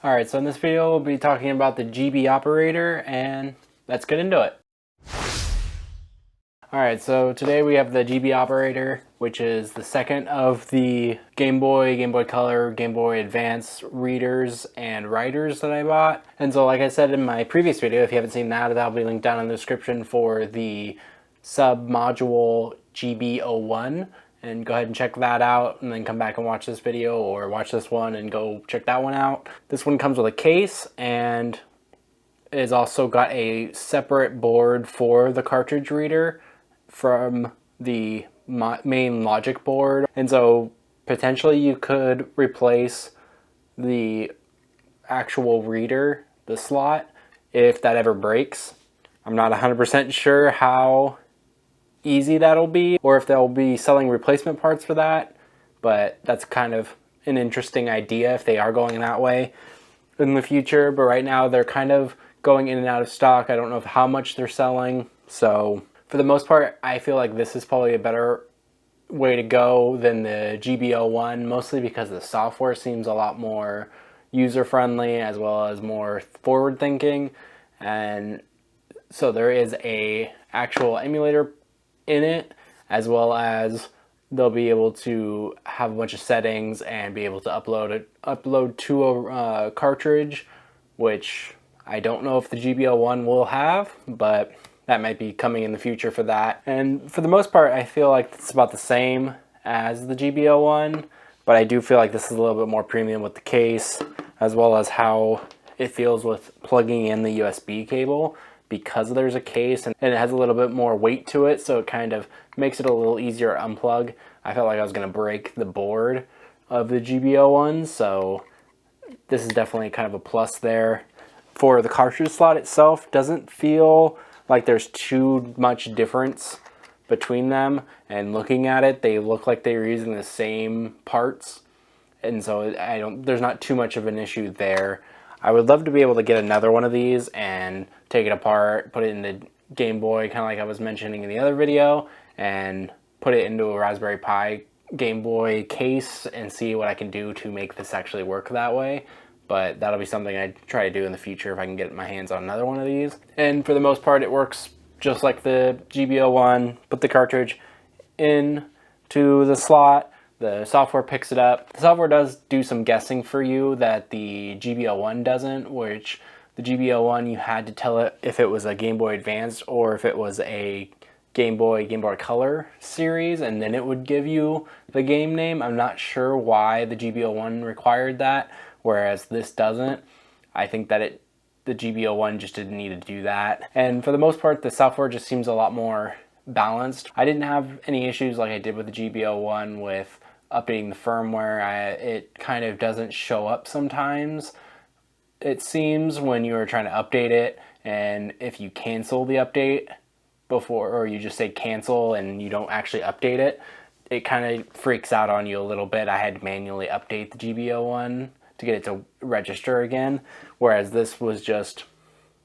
Alright, so in this video we'll be talking about the GB operator, and let's get into it. Alright, so today we have the GB operator, which is the second of the Game Boy, Game Boy Color, Game Boy Advance readers and writers that I bought. And so like I said in my previous video, if you haven't seen that, that'll be linked down in the description for the sub-module GB01. And go ahead and check that out and then come back and watch this video, or watch this one and go check that one out. This one comes with a case and is also got a separate board for the cartridge reader from the main logic board. And so potentially you could replace the actual reader, the slot, if that ever breaks. I'm not 100% sure how easy that'll be, or if they'll be selling replacement parts for that, but that's kind of an interesting idea if they are going that way in the future. But right now they're kind of going in and out of stock. I don't know how much they're selling, so for the most part I feel like this is probably a better way to go than the GB01, mostly because the software seems a lot more user-friendly as well as more forward-thinking. And so there is a actual emulator in it, as well as they'll be able to have a bunch of settings and be able to upload to a cartridge, which I don't know if the GB01 will have, but that might be coming in the future for that. And for the most part I feel like it's about the same as the GB01, but I do feel like this is a little bit more premium with the case, as well as how it feels with plugging in the USB cable, because there's a case and it has a little bit more weight to it, so it kind of makes it a little easier to unplug. I felt like I was going to break the board of the GB01, so this is definitely kind of a plus there. For the cartridge slot itself, doesn't feel like there's too much difference between them, and looking at it, they look like they were using the same parts, and so there's not too much of an issue there. I would love to be able to get another one of these and take it apart, put it in the Game Boy, kind of like I was mentioning in the other video, and put it into a Raspberry Pi Game Boy case and see what I can do to make this actually work that way. But that'll be something I try to do in the future if I can get my hands on another one of these. And for the most part it works just like the GB01. Put the cartridge in to the slot, the software picks it up. The software does do some guessing for you that the GB01 doesn't, which the GB01 you had to tell it if it was a Game Boy Advance or if it was a Game Boy Color series, and then it would give you the game name. I'm not sure why the GB01 required that, whereas this doesn't. I think that the GB01 just didn't need to do that. And for the most part, the software just seems a lot more balanced. I didn't have any issues like I did with the GB01 with updating the firmware. It kind of doesn't show up sometimes, it seems, when you are trying to update it, and if you cancel the update before, or you just say cancel and you don't actually update it, it kind of freaks out on you a little bit. I had to manually update the GB01 to get it to register again, whereas this was just,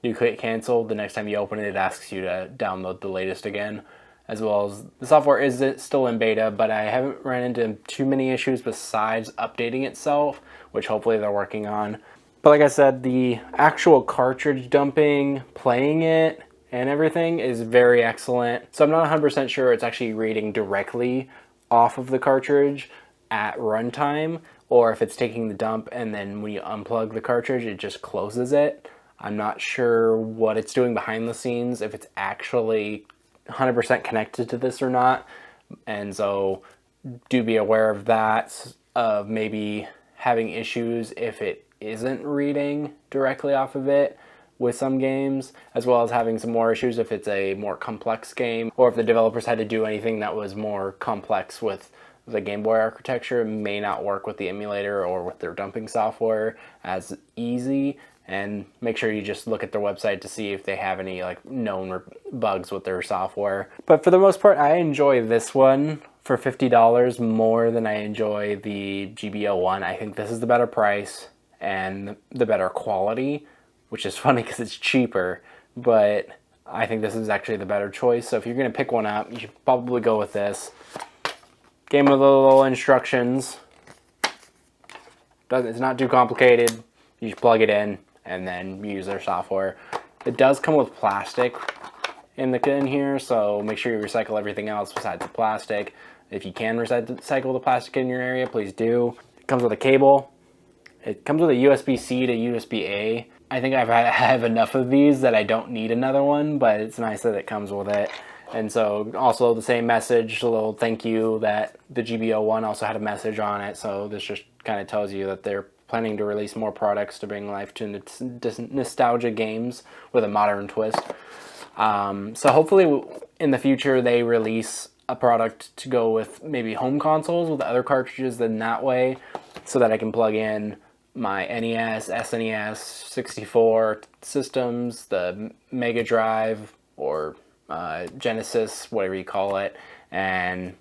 you click cancel, the next time you open it, it asks you to download the latest again. As well as the software is still in beta, but I haven't run into too many issues besides updating itself, which hopefully they're working on. But like I said, the actual cartridge dumping, playing it, and everything is very excellent. So I'm not 100% sure it's actually reading directly off of the cartridge at runtime, or if it's taking the dump and then when you unplug the cartridge, it just closes it. I'm not sure what it's doing behind the scenes, if it's actually 100% connected to this or not. And so do be aware of that, of maybe having issues if it isn't reading directly off of it with some games, as well as having some more issues if it's a more complex game, or if the developers had to do anything that was more complex with the Game Boy architecture. It may not work with the emulator or with their dumping software as easy. And make sure you just look at their website to see if they have any like known bugs with their software. But for the most part, I enjoy this one for $50 more than I enjoy the GB01. I think this is the better price and the better quality, which is funny because it's cheaper, but I think this is actually the better choice. So if you're going to pick one up, you should probably go with this. Came with little instructions. It's not too complicated. You just plug it in and then use their software. It does come with plastic in here, so make sure you recycle everything else besides the plastic. If you can recycle the plastic in your area, please do. It comes with a cable. It comes with a USB-C to USB-A. I think I have enough of these that I don't need another one, but it's nice that it comes with it. And so also the same message, a little thank you, that the GBO1 also had a message on it. So this just kind of tells you that they're planning to release more products to bring life to nostalgia games with a modern twist. So hopefully in the future they release a product to go with maybe home consoles with other cartridges than that way, so that I can plug in my NES, SNES, 64 systems, the Mega Drive or Genesis, whatever you call it, and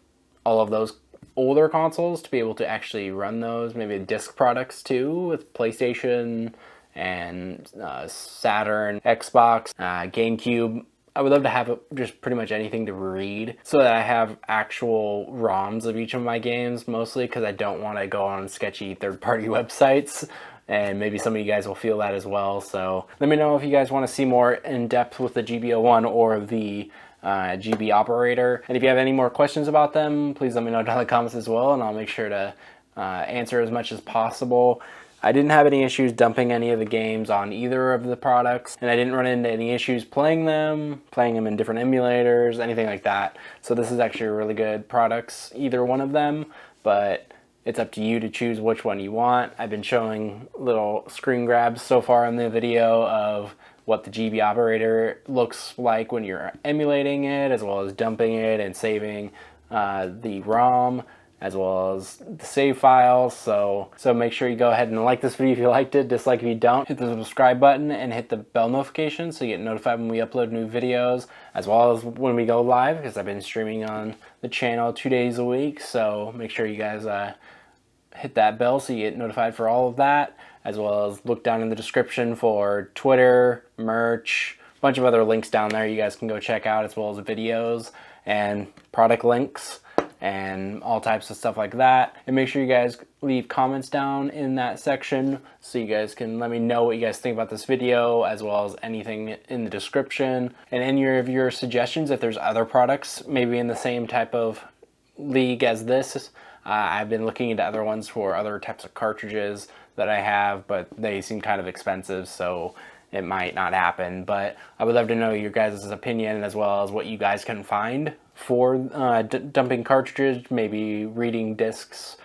all of those older consoles to be able to actually run those. Maybe disc products too, with PlayStation and Saturn, Xbox, GameCube. I would love to have just pretty much anything to read, so that I have actual ROMs of each of my games, mostly because I don't want to go on sketchy third-party websites, and maybe some of you guys will feel that as well. So let me know if you guys want to see more in depth with the GBO1 or the GB operator. And if you have any more questions about them, please let me know down in the comments as well, and I'll make sure to answer as much as possible. I didn't have any issues dumping any of the games on either of the products, and I didn't run into any issues playing them in different emulators, anything like that. So this is actually really good products, either one of them, but it's up to you to choose which one you want. I've been showing little screen grabs so far in the video of what the GB operator looks like when you're emulating it, as well as dumping it and saving the ROM, as well as the save files. So make sure you go ahead and like this video if you liked it, dislike if you don't. Hit the subscribe button and hit the bell notification so you get notified when we upload new videos, as well as when we go live, because I've been streaming on the channel 2 days a week. So make sure you guys hit that bell so you get notified for all of that, as well as look down in the description for Twitter, merch, a bunch of other links down there you guys can go check out, as well as videos and product links and all types of stuff like that. And make sure you guys leave comments down in that section so you guys can let me know what you guys think about this video, as well as anything in the description, and any of your suggestions if there's other products maybe in the same type of league as this. I've been looking into other ones for other types of cartridges that I have, but they seem kind of expensive, so it might not happen. But I would love to know your guys' opinion, as well as what you guys can find for dumping cartridges, maybe reading discs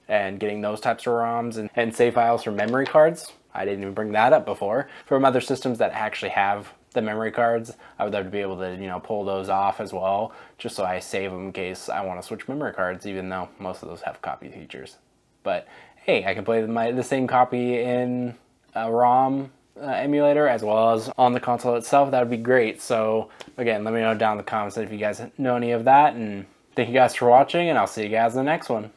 and getting those types of ROMs and save files from memory cards. I didn't even bring that up before. From other systems that actually have the memory cards, I would love to be able to, pull those off as well, just so I save them in case I want to switch memory cards, even though most of those have copy features. But hey, I can play the same copy in a ROM emulator as well as on the console itself. That would be great. So again, let me know down in the comments if you guys know any of that, and thank you guys for watching, and I'll see you guys in the next one.